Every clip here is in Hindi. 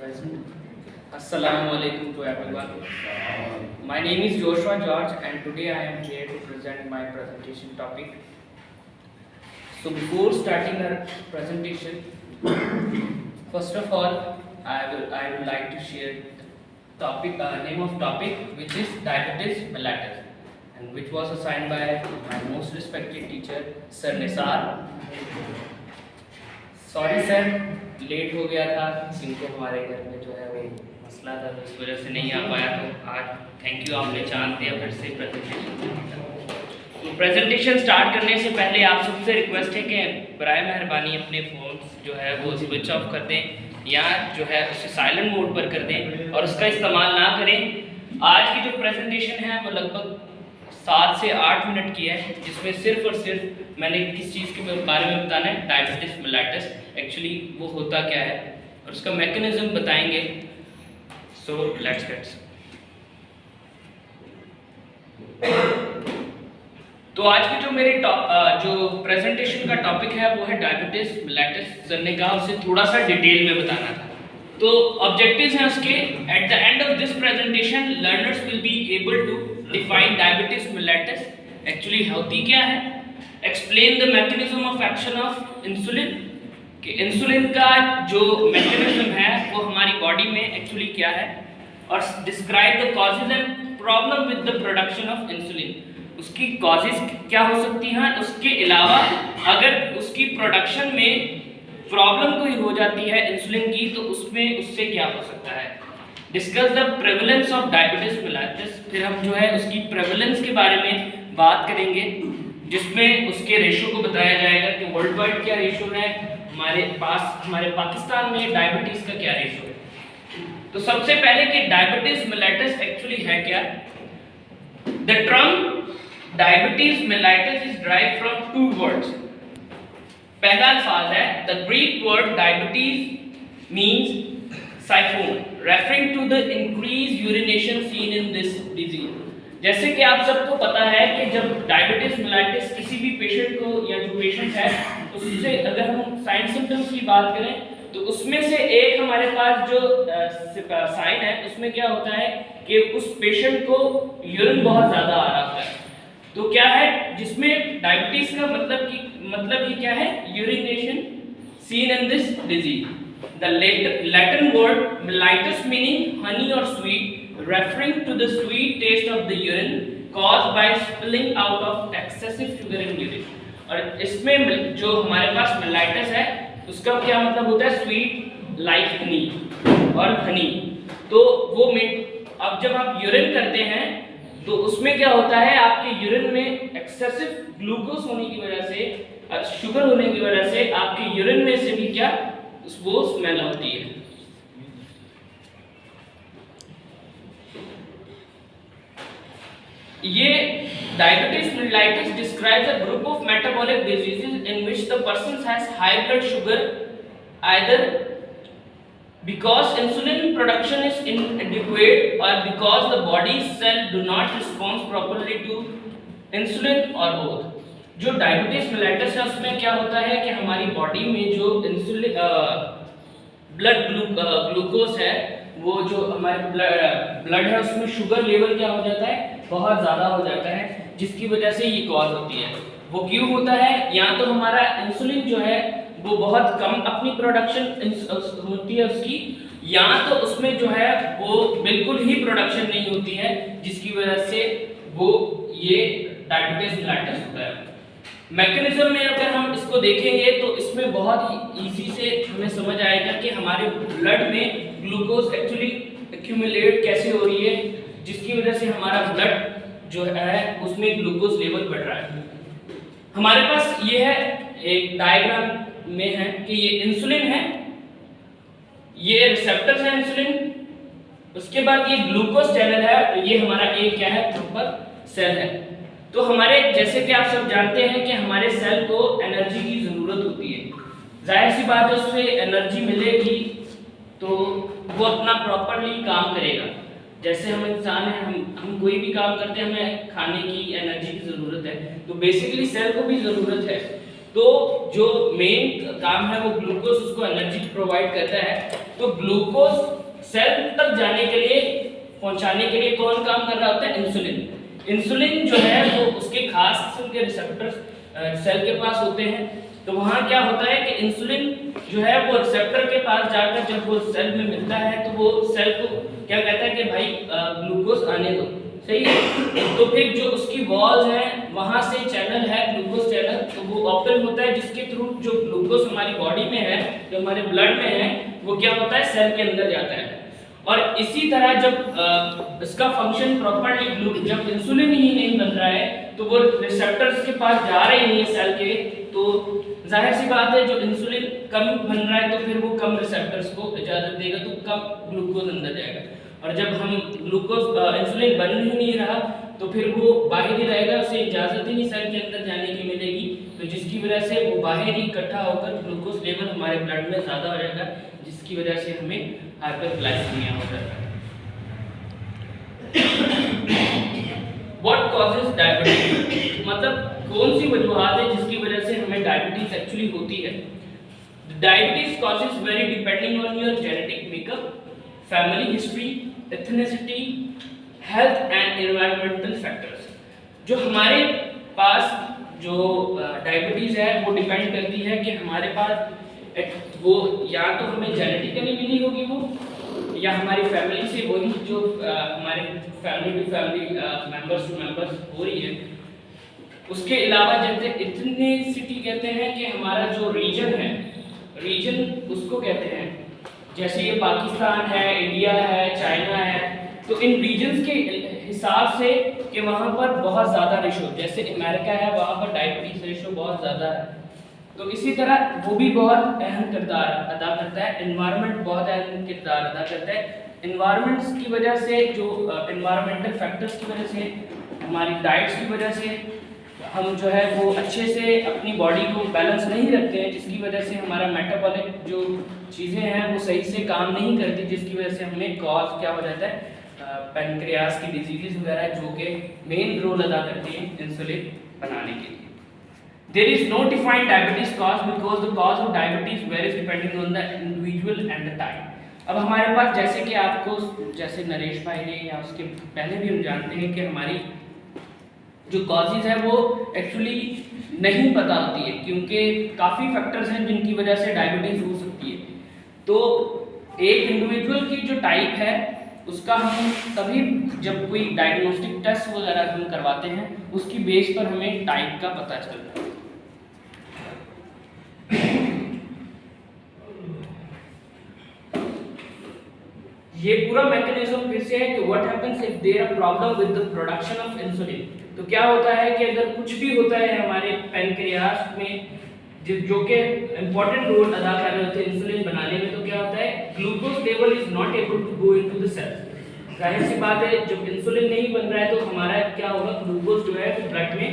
present. Assalamu alaikum to everyone. My name is Joshua George and today I am here to present my presentation topic. So before starting our presentation, first of all, I would like to share topic name of topic, which is diabetes mellitus, and which was assigned by my most respected teacher Sir Nisar. Sorry sir, late हो गया था क्योंकि हमारे घर में जो है वो मसला था, तो इस वजह से नहीं आ पाया। तो आज थैंक यू, आपने चांस दिया फिर से प्रेजेंटेशन। तो प्रेजेंटेशन स्टार्ट करने से पहले आप सबसे रिक्वेस्ट है कि बराए मेहरबानी अपने फ़ोन्स जो है वो स्विच ऑफ कर दें या जो है उसे साइलेंट मोड पर कर दें और उसका इस्तेमाल ना करें। आज की जो प्रेजेंटेशन है वो लगभग 7 से 8 मिनट की है, जिसमें सिर्फ और सिर्फ मैंने किस चीज़ के बारे में बताना है, डायबिटीज मेलिटस एक्चुअली वो होता क्या है और उसका मैकेनिज्म बताएंगे। So let's get. तो आज की जो मेरी जो प्रेजेंटेशन का टॉपिक है वो है डायबिटीज मेलिटस। सर ने कहा उसे थोड़ा सा डिटेल में बताना था, तो ऑब्जेक्टिव्स हैं उसके। At the end of this presentation learners will be able to define diabetes mellitus actually होती क्या है, explain the mechanism of action of insulin, कि इंसुलिन का जो मैकेनिज्म है वो हमारी बॉडी में एक्चुअली क्या है, और describe the causes and problem with the production of insulin, उसकी कॉजेज क्या हो सकती हैं। उसके अलावा अगर उसकी प्रोडक्शन में प्रॉब्लम कोई हो जाती है इंसुलिन की, तो उसमें उससे क्या हो सकता है। Discuss the prevalence of diabetes mellitus, फिर हम जो है उसकी प्रेवलेंस के बारे में बात करेंगे, जिसमें उसके रेशो को बताया जाएगा कि वर्ल्ड वाइड क्या रेशो है, हमारे पाकिस्तान में डायबिटीज का क्या रेशो है। तो सबसे पहले कि डायबिटीज मेलिटस एक्चुअली है क्या। The term diabetes mellitus is derived from 2 words. पहला अल्फाज है the Greek word diabetes means siphon, referring to the increase urination seen in this disease. जैसे कि आप सबको पता है कि जब डायबिटीज मेलिटस किसी भी पेशेंट को या जो पेशेंट है उससे अगर हम साइन सिम्टम्स की बात करें तो उसमें से एक हमारे पास जो साइन है उसमें क्या होता है कि उस पेशेंट को यूरिन बहुत ज़्यादा आ रहा होता है। तो क्या है जिसमें डायबिटीज का मतलब ही क्या है, urination seen in this disease. The Latin word mellitus meaning honey or sweet, referring to the sweet taste of the urine caused by spilling out of excessive sugar in urine। और इसमें जो हमारे पास मेलिटस है उसका क्या मतलब होता है, स्वीट लाइक हनी और हनी। तो वो अब जब आप यूरिन करते हैं तो उसमें क्या होता है, आपके यूरिन में एक्सेसिव ग्लूकोज होने की वजह से, शुगर होने की वजह से आपके यूरिन में से भी क्या वो स्मेल होती है। ये diabetes mellitus describes a group of metabolic diseases in which the person has high blood sugar either because insulin production is inadequate or because the body cell do not respond properly to insulin or both। जो डायबिटीज मेलिटस है उसमें क्या होता है कि हमारी बॉडी में जो इंसुलिन ब्लड ग्लूकोज है, वो जो हमारे ब्लड है उसमें शुगर लेवल क्या हो जाता है, बहुत ज़्यादा हो जाता है, जिसकी वजह से ये कॉज होती है। वो क्यों होता है, या तो हमारा इंसुलिन जो है वो बहुत कम अपनी प्रोडक्शन होती है उसकी, या तो उसमें जो है वो बिल्कुल ही प्रोडक्शन नहीं होती है, जिसकी वजह से वो ये डायबिटीज मेलिटस होता है। मैकेनिज्म में अगर हम इसको देखेंगे तो इसमें बहुत इजी से हमें समझ आएगा कि हमारे ब्लड में ग्लूकोज एक्चुअली एक्यूमुलेट कैसे हो रही है, जिसकी वजह से हमारा ब्लड जो है उसमें ग्लूकोज लेवल बढ़ रहा है। हमारे पास ये है एक डायग्राम में है कि ये इंसुलिन है, ये रिसेप्टर्स है इंसुलिन, उसके बाद ये ग्लूकोज चैनल है, ये हमारा एक क्या है, प्रॉपर सेल है। तो हमारे जैसे कि आप सब जानते हैं कि हमारे सेल को एनर्जी की ज़रूरत होती है, जाहिर सी बात है उससे एनर्जी मिलेगी तो वो अपना प्रॉपरली काम करेगा। जैसे हम इंसान हैं, हम कोई भी काम करते हैं हमें खाने की एनर्जी की ज़रूरत है, तो बेसिकली सेल को भी ज़रूरत है। तो जो मेन काम है वो ग्लूकोज उसको एनर्जी प्रोवाइड करता है। तो ग्लूकोज सेल तक जाने के लिए, पहुंचाने के लिए कौन काम कर रहा होता है? इंसुलिन। इंसुलिन जो है वो उसके खास किस्म के रिसेप्टर्स सेल के पास होते हैं। तो वहाँ क्या होता है कि इंसुलिन जो है वो रिसेप्टर के पास जाकर जब वो सेल में मिलता है तो वो सेल को क्या कहता है कि भाई ग्लूकोज आने दो, सही है। तो फिर जो उसकी वॉल्स हैं वहाँ से चैनल है ग्लूकोज चैनल, तो वो ओपन होता है जिसके थ्रू जो ग्लूकोज हमारी बॉडी में है, जो हमारे ब्लड में है, वो क्या होता है? सेल के अंदर जाता है। और इसी तरह जब इसका फंक्शन प्रॉपर्ली, जब इंसुलिन ही नहीं बन रहा है तो वो रिसेप्टर्स के पास जा रहे नहीं है सेल के, तो जाहिर सी बात है जो इंसुलिन कम बन रहा है तो फिर वो कम रिसेप्टर्स को इजाजत देगा, तो कम ग्लूकोज अंदर जाएगा। और जब हम ग्लूकोज इंसुलिन बन ही नहीं रहा तो फिर वो बाहर ही रहेगा, उसे इजाजत ही नहीं सेल के अंदर जाने की मिलेगी, तो जिसकी वजह से वो बाहर ही इकट्ठा होकर ग्लूकोज लेवल हमारे ब्लड में ज़्यादा हो जाएगा, जिसकी वजह से हमें हाइपरग्लाइसीमिया हो जाता है। व्हाट कॉजेज डायबिटीज, मतलब कौन सी वजूहत है जिसकी वजह से हमें डायबिटीज एक्चुअली होती है? Diabetes causes very depending on your genetic makeup, family history, ethnicity, health and environmental factors. जो हमारे पास जो डायबिटीज है वो डिपेंड करती है कि हमारे पास वो या तो हमें जेनेटिकली मिली होगी वो, या हमारी फैमिली से वही जो हमारे family to family members to members हो रही है। उसके अलावा जैसे इथनिसिटी कहते हैं कि हमारा जो रीजन है, रीजन उसको कहते हैं, जैसे ये पाकिस्तान है, इंडिया है, चाइना है, तो इन रीजन्स के हिसाब से कि वहाँ पर बहुत ज़्यादा रेशो, जैसे अमेरिका है वहाँ पर डायबिटीज रेशो बहुत ज़्यादा है, तो इसी तरह वो भी बहुत अहम किरदार अदा करता है। एनवायरनमेंट बहुत अहम किरदार अदा करता है। एनवायरनमेंट्स की वजह से, जो एनवायरमेंटल फैक्टर्स की वजह से, हमारी डाइट्स की वजह से हम जो है वो अच्छे से अपनी बॉडी को बैलेंस नहीं रखते हैं, जिसकी वजह से हमारा मेटाबॉलिक जो चीज़ें हैं वो सही से काम नहीं करती, जिसकी वजह से हमें कॉज क्या हो जाता है? पैनक्रियास की डिजीज़ वगैरह, जो कि मेन रोल अदा करती हैं इंसुलिन बनाने के लिए। There is no defined diabetes cause because the cause of diabetes varies depending on the individual and the time. अब हमारे पास जैसे कि आपको, जैसे नरेश भाई ने या उसके पहले भी हम जानते हैं कि हमारी जो कॉजेज है वो एक्चुअली नहीं पता होती है, क्योंकि काफ़ी फैक्टर्स हैं जिनकी वजह से डायबिटीज़ हो सकती है। तो एक इंडिविजुअल की जो टाइप है उसका हम तभी, जब कोई डायग्नोस्टिक टेस्ट वगैरह हम करवाते हैं, उसकी बेस पर हमें टाइप का पता चलता है। ये पूरा मैकेनिज्म फिर से है कि what happens if there are problem with the production of insulin. तो क्या होता है कि अगर कुछ भी होता है हमारे पैनक्रियास में, जो कि इंपॉर्टेंट रोल अदा कर रहे होते हैं इंसुलिन बनाने में, तो क्या होता है? Glucose level is not able to go into the cells. जाहिर सी बात है जब इंसुलिन नहीं बन रहा है तो हमारा क्या होगा? ग्लूकोज जो है ब्लड में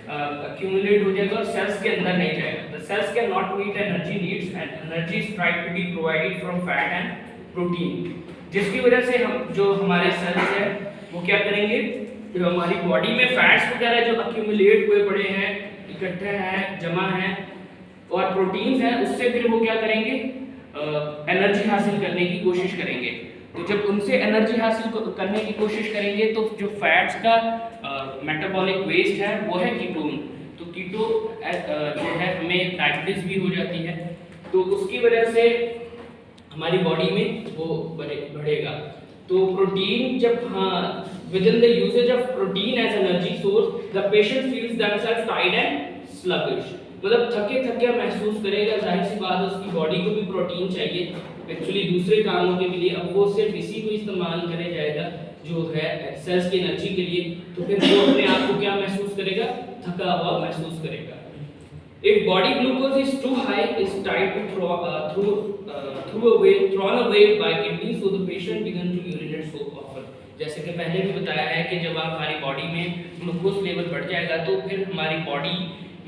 accumulate हो जाएगा और सेल्स के अंदर नहीं जाएगा। The cells cannot meet energy needs and energy is tried to be provided from fat and protein, जिसकी वजह से हम जो हमारे सेल्स हैं वो क्या करेंगे? जो हमारी बॉडी में फैट्स वगैरह जो accumulate हुए पड़े हैं, इकट्ठे हैं, जमा हैं, और प्रोटीन्स हैं, उससे फिर वो क्या करेंगे? एनर्जी हासिल करने की कोशिश करेंगे। तो जब उनसे एनर्जी हासिल करने की कोशिश करेंगे तो जो फैट्स का मेटाबॉलिक वेस्ट है वो है कीटोन। तो कीटो जो है हमें डायबिटीज भी हो जाती है, तो उसकी वजह से हमारी बॉडी में वो बढ़ेगा। तो प्रोटीन जब, with in the usage of protein as energy source the patient feels themself tired and sluggish, मतलब थके थके महसूस करेगा। जाहिर सी बात है उसकी बॉडी को भी प्रोटीन चाहिए एक्चुअली दूसरे कामों के लिए, अब वो सिर्फ इसी को इस्तेमाल करे जाएगा जो है सेल्स की एनर्जी के लिए, तो फिर वो अपने आप को क्या महसूस करेगा? थका हुआ महसूस करेगा। If body glucose is too high, is tried to thrown away by kidney, so the patient begin to urinate so often. जैसे कि पहले भी बताया है कि जब हमारी बॉडी में ग्लूकोज लेवल बढ़ जाएगा तो फिर हमारी बॉडी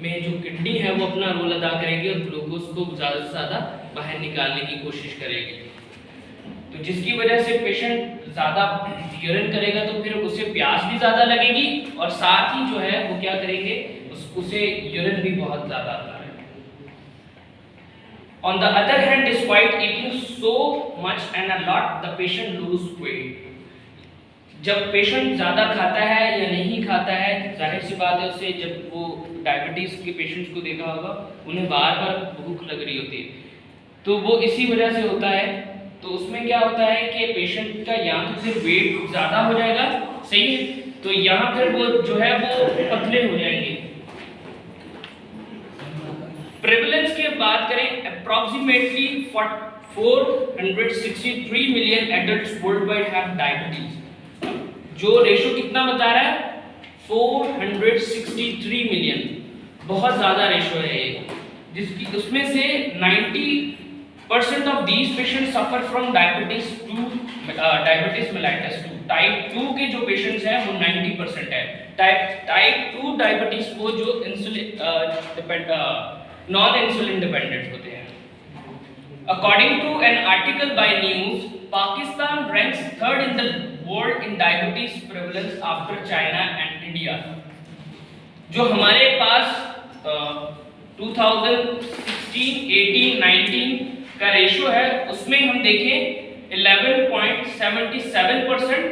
में जो किडनी है वो अपना रोल अदा करेगी और ग्लूकोज को ज़्यादा से ज़्यादा बाहर निकालने की कोशिश करेगी। तो जिसकी वजह से पेशेंट ज़्यादा यूरिन करेगा तो फिर उसे प्यास भी ज़्यादा लगेगी और साथ ही जो है वो क्या करेंगे? उसे यूरिन भी बहुत ज़्यादा आता है। On the other hand, despite eating so much and a lot, the patient lose weight. जब पेशेंट ज़्यादा खाता है या नहीं खाता है, जाहिर सी बात है उससे, जब वो डायबिटीज़ के पेशेंट्स को देखा होगा, उन्हें बार बार भूख लग रही होती है, तो वो इसी वजह से होता है। तो उसमें क्या होता है कि पेशेंट का या तो फिर वेट ज़्यादा हो जाएगा, सही है, तो यहाँ फिर वो जो है वो पतले हो जाएंगे। प्रेवलेंस की बात करें, approximately 463 million adults world wide have diabetes. जो रेशो कितना बता रहा है, 463 मिलियन, बहुत ज्यादा रेशो है ये, जिसकी उसमें से 90% of these patients suffer from diabetes mellitus 2। Type 2 के जो पेशेंट्स हैं वो 90% है। टाइप 2 डायबिटीज को जो नॉन इंसुलिन डिपेंडेंट होते हैं। According to an article by News, Pakistan ranks third in the world in diabetes prevalence after China and India. जो हमारे पास 2016, 18, 19 का रेशो है, उसमें हम देखें 11.77%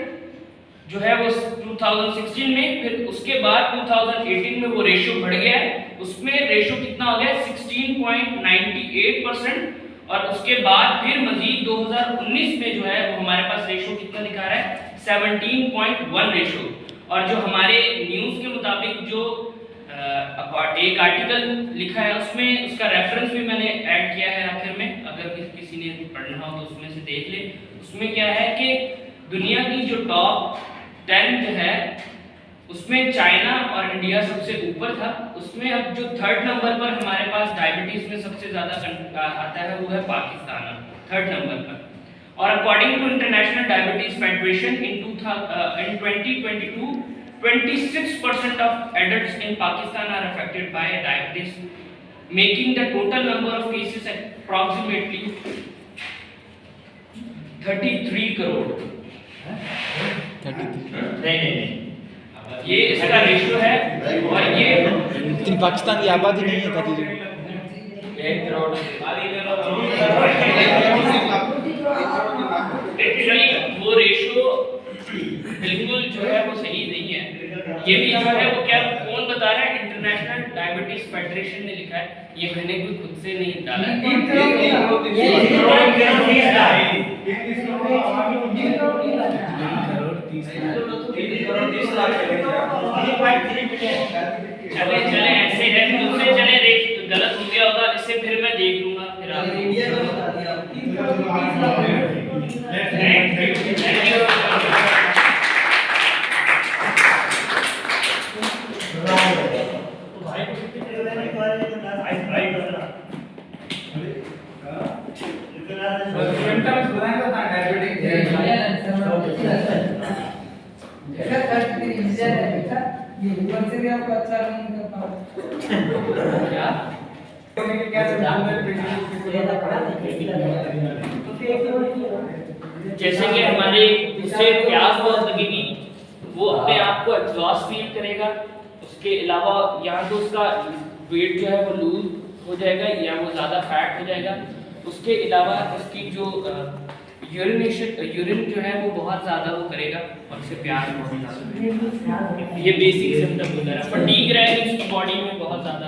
जो है वो 2016 में, फिर उसके बाद 2018 में वो रेशो बढ़ गया है, उसमें रेशो कितना हो गया 16.98%, और उसके बाद फिर मजीद 2019 में जो है वो हमारे पास रेशो कितना दिखा रहा है 17.1 रेशो। और जो हमारे न्यूज़ के मुताबिक जो एक आर्टिकल लिखा है उसमें उसका रेफरेंस भी मैंने ऐड किया है आखिर में, अगर किसी ने पढ़ना हो तो उसमें से देख ले। उसमें क्या है कि दुनिया की जो टॉप 10 जो है उसमें चाइना और इंडिया सबसे ऊपर था, उसमें अब जो थर्ड नंबर पर हमारे पास डायबिटीज में सबसे ज़्यादा आता है वो है पाकिस्तान, थर्ड नंबर पर। और according to International Diabetes Federation in 2022 26% of adults in Pakistan are affected by diabetes, making the total number of cases approximately 33 crore। नहीं, ये इसका रेशो है, और ये लेकिन पाकिस्तान की आबादी नहीं है 33 करोड़। एक्चुअली वो रेशो बिल्कुल जो है वो सही नहीं है। ये भी जो है वो क्या कौन बता रहा है, इंटरनेशनल डायबिटीज फेडरेशन ने लिखा है, ये मैंने कोई खुद से नहीं डाला है। चले ऐसे है, दूसरे चले रेट गलत हो गया होगा, इससे फिर मैं देख लूंगा, फिर आप जैसे कि हमारे उससे प्यास बहुत लगेगी, वो अपने आप को एग्जॉस्ट फील करेगा, उसके अलावा या तो उसका वेट जो है वो लूज हो जाएगा या वो ज़्यादा फैट हो जाएगा, उसके अलावा उसकी जो यूरिन जो है वो बहुत ज़्यादा वो करेगा और उससे प्यास बहुत ज़्यादा, ये बेसिक सिम्टम होता है। फटीग रहेगी उसकी बॉडी में बहुत ज़्यादा,